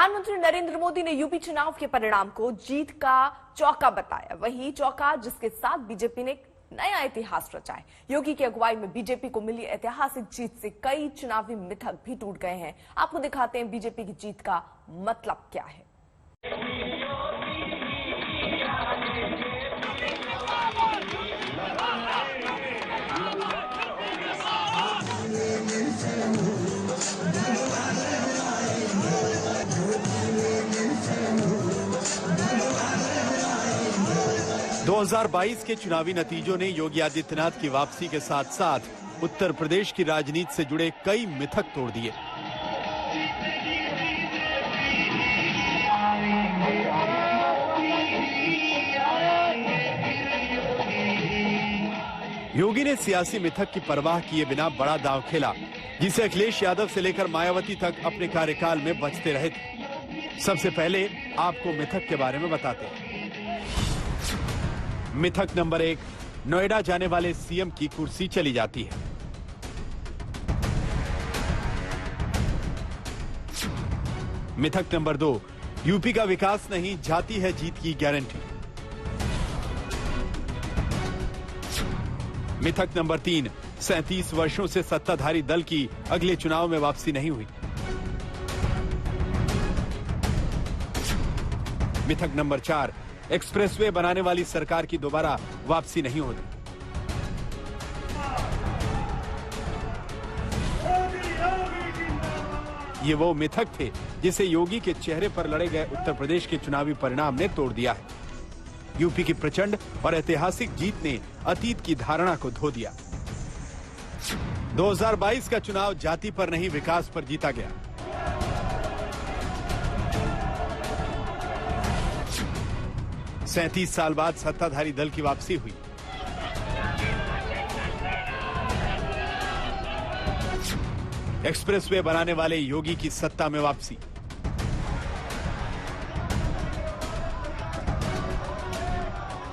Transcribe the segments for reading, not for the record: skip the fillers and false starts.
प्रधानमंत्री नरेंद्र मोदी ने यूपी चुनाव के परिणाम को जीत का चौका बताया। वही चौका जिसके साथ बीजेपी ने नया इतिहास रचा है। योगी की अगुवाई में बीजेपी को मिली ऐतिहासिक जीत से कई चुनावी मिथक भी टूट गए हैं। आपको दिखाते हैं बीजेपी की जीत का मतलब क्या है। 2022 के चुनावी नतीजों ने योगी आदित्यनाथ की वापसी के साथ साथ उत्तर प्रदेश की राजनीति से जुड़े कई मिथक तोड़ दिए। योगी ने सियासी मिथक की परवाह किए बिना बड़ा दांव खेला, जिसे अखिलेश यादव से लेकर मायावती तक अपने कार्यकाल में बचते रहे थे। सबसे पहले आपको मिथक के बारे में बताते हैं। मिथक नंबर 1, नोएडा जाने वाले सीएम की कुर्सी चली जाती है। मिथक नंबर 2, यूपी का विकास नहीं, जाती है जीत की गारंटी। मिथक नंबर 3, 37 वर्षों से सत्ताधारी दल की अगले चुनाव में वापसी नहीं हुई। मिथक नंबर 4, एक्सप्रेसवे बनाने वाली सरकार की दोबारा वापसी नहीं होगी। ये वो मिथक थे जिसे योगी के चेहरे पर लड़े गए उत्तर प्रदेश के चुनावी परिणाम ने तोड़ दिया है। यूपी की प्रचंड और ऐतिहासिक जीत ने अतीत की धारणा को धो दिया। 2022 का चुनाव जाति पर नहीं, विकास पर जीता गया। सैंतीस साल बाद सत्ताधारी दल की वापसी हुई। एक्सप्रेसवे बनाने वाले योगी की सत्ता में वापसी।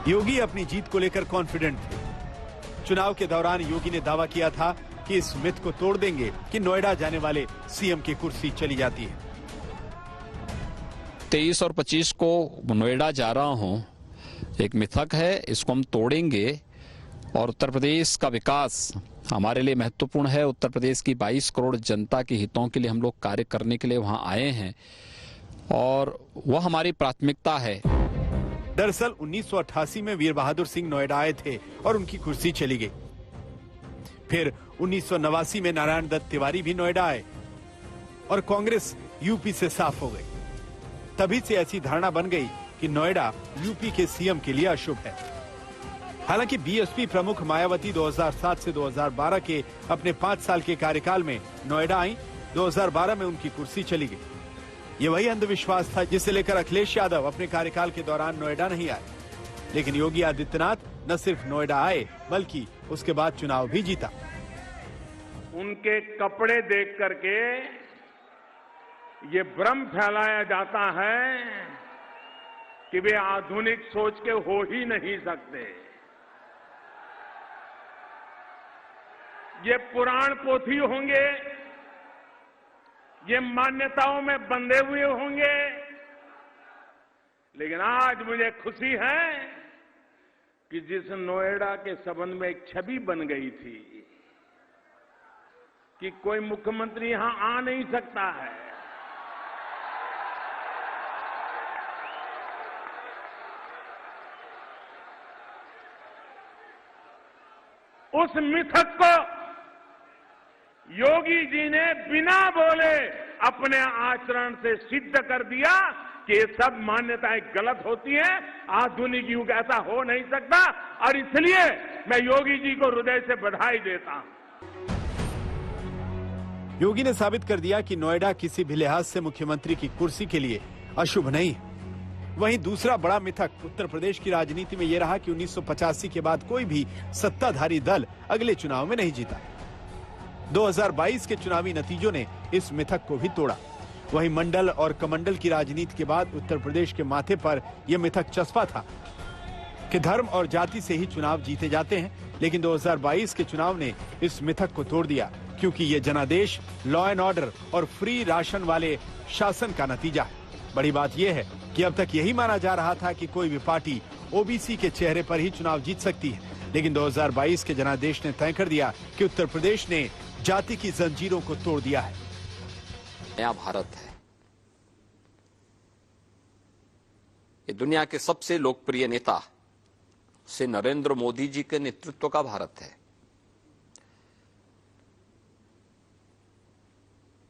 योगी अपनी जीत को लेकर कॉन्फिडेंट थे। चुनाव के दौरान योगी ने दावा किया था कि इस मिथ को तोड़ देंगे कि नोएडा जाने वाले सीएम की कुर्सी चली जाती है। 23 और 25 को नोएडा जा रहा हूं, एक मिथक है, इसको हम तोड़ेंगे और उत्तर प्रदेश का विकास हमारे लिए महत्वपूर्ण है। उत्तर प्रदेश की 22 करोड़ जनता के हितों के लिए हम लोग कार्य करने के लिए वहां आए हैं और वह हमारी प्राथमिकता है। दरअसल 1988 में वीर बहादुर सिंह नोएडा आए थे और उनकी कुर्सी चली गई। फिर 1989 में नारायण दत्त तिवारी भी नोएडा आए और कांग्रेस यूपी से साफ हो गई। तभी से ऐसी धारणा बन गई कि नोएडा यूपी के सीएम के लिए अशुभ है। हालांकि बीएसपी प्रमुख मायावती 2007 से 2012 के अपने 5 साल के कार्यकाल में नोएडा आई। 2012 में उनकी कुर्सी चली गई। ये वही अंधविश्वास था जिसे लेकर अखिलेश यादव अपने कार्यकाल के दौरान नोएडा नहीं आए। लेकिन योगी आदित्यनाथ न सिर्फ नोएडा आए बल्कि उसके बाद चुनाव भी जीता। उनके कपड़े देख करके ये भ्रम फैलाया जाता है कि वे आधुनिक सोच के हो ही नहीं सकते। ये पुराण पोथी होंगे, ये मान्यताओं में बंधे हुए होंगे। लेकिन आज मुझे खुशी है कि जिस नोएडा के संबंध में एक छवि बन गई थी कि कोई मुख्यमंत्री यहां आ नहीं सकता है, उस मिथक को योगी जी ने बिना बोले अपने आचरण से सिद्ध कर दिया कि ये सब मान्यताएं गलत होती हैं। आधुनिक युग ऐसा हो नहीं सकता और इसलिए मैं योगी जी को हृदय से बधाई देता हूं। योगी ने साबित कर दिया कि नोएडा किसी भी लिहाज से मुख्यमंत्री की कुर्सी के लिए अशुभ नहीं है। वहीं दूसरा बड़ा मिथक उत्तर प्रदेश की राजनीति में यह रहा कि 1985 के बाद कोई भी सत्ताधारी दल अगले चुनाव में नहीं जीता। 2022 के चुनावी नतीजों ने इस मिथक को भी तोड़ा। वहीं मंडल और कमंडल की राजनीति के बाद उत्तर प्रदेश के माथे पर यह मिथक चस्पा था कि धर्म और जाति से ही चुनाव जीते जाते हैं। लेकिन 2022 के चुनाव ने इस मिथक को तोड़ दिया, क्योंकि ये जनादेश, लॉ एंड ऑर्डर और फ्री राशन वाले शासन का नतीजा है। बड़ी बात यह है कि अब तक यही माना जा रहा था कि कोई भी पार्टी ओबीसी के चेहरे पर ही चुनाव जीत सकती है, लेकिन 2022 के जनादेश ने तय कर दिया कि उत्तर प्रदेश ने जाति की जंजीरों को तोड़ दिया है। नया भारत है, ये दुनिया के सबसे लोकप्रिय नेता से नरेंद्र मोदी जी के नेतृत्व का भारत है।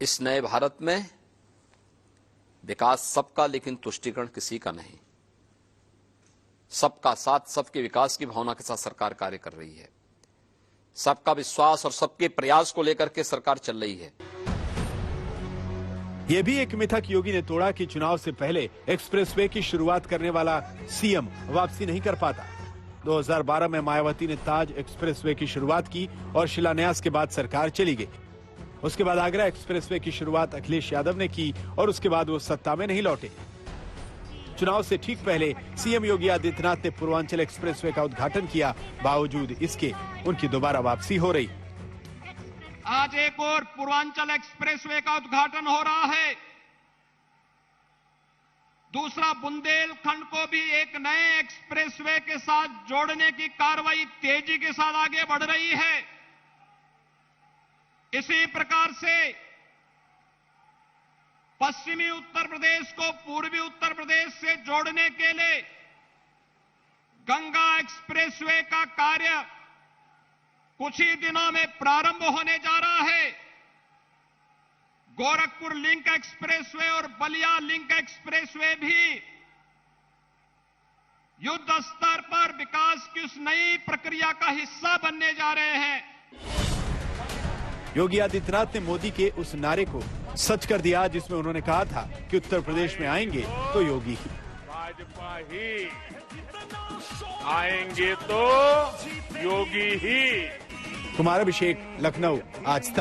इस नए भारत में विकास सबका, लेकिन तुष्टीकरण किसी का नहीं। सबका साथ, सबके विकास की भावना के साथ सरकार कार्य कर रही है। सबका विश्वास और सबके प्रयास को लेकर के सरकार चल रही है। यह भी एक मिथक योगी ने तोड़ा कि चुनाव से पहले एक्सप्रेसवे की शुरुआत करने वाला सीएम वापसी नहीं कर पाता। 2012 में मायावती ने ताज एक्सप्रेसवे की शुरुआत की और शिलान्यास के बाद सरकार चली गई। उसके बाद आगरा एक्सप्रेसवे की शुरुआत अखिलेश यादव ने की और उसके बाद वो सत्ता में नहीं लौटे। चुनाव से ठीक पहले सीएम योगी आदित्यनाथ ने पूर्वांचल एक्सप्रेसवे का उद्घाटन किया। बावजूद इसके उनकी दोबारा वापसी हो रही। आज एक और पूर्वांचल एक्सप्रेसवे का उद्घाटन हो रहा है। दूसरा, बुंदेलखंड को भी एक नए एक्सप्रेसवे के साथ जोड़ने की कार्रवाई तेजी के साथ आगे बढ़ रही है। इसी प्रकार से पश्चिमी उत्तर प्रदेश को पूर्वी उत्तर प्रदेश से जोड़ने के लिए गंगा एक्सप्रेसवे का कार्य कुछ ही दिनों में प्रारंभ होने जा रहा है। गोरखपुर लिंक एक्सप्रेसवे और बलिया लिंक एक्सप्रेसवे भी युद्ध स्तर पर विकास की उस नई प्रक्रिया का हिस्सा बनने जा रहे हैं। योगी आदित्यनाथ ने मोदी के उस नारे को सच कर दिया जिसमें उन्होंने कहा था कि उत्तर प्रदेश में आएंगे तो योगी ही। भाजपा ही आएंगे तो योगी ही। कुमार अभिषेक, लखनऊ, आज तक।